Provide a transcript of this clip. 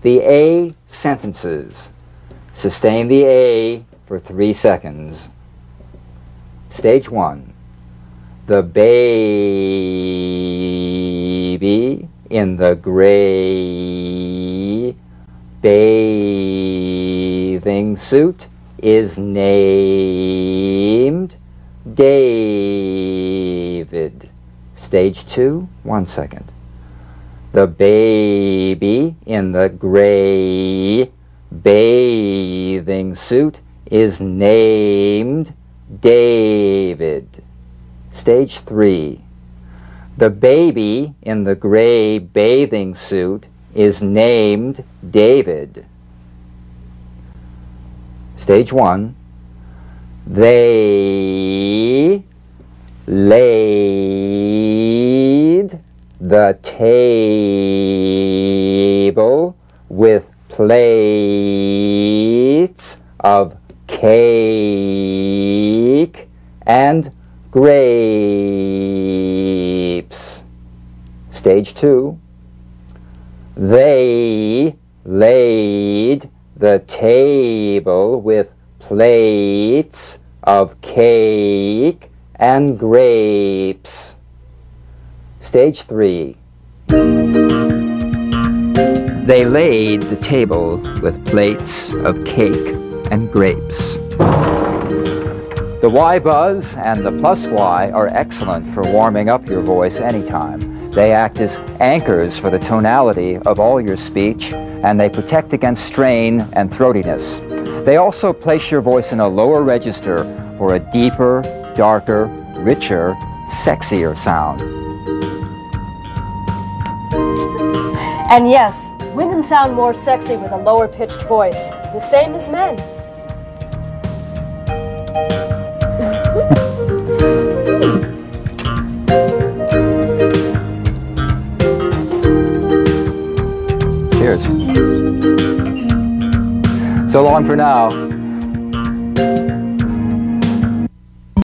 The A sentences. Sustain the A for 3 seconds. Stage 1. The baby in the gray bathing suit is named David. Stage 2, 1 second. The baby in the gray bathing suit is named David. Stage 3. The baby in the gray bathing suit is named David. Stage 1. They laid the table with plates of cake and grapes. Stage 2. They laid the table with plates of cake and grapes. Stage 3. They laid the table with plates of cake and grapes. The Y buzz and the plus Y are excellent for warming up your voice anytime. They act as anchors for the tonality of all your speech, and they protect against strain and throatiness. They also place your voice in a lower register for a deeper, darker, richer, sexier sound. And yes, women sound more sexy with a lower pitched voice, the same as men. Cheers. So long for now.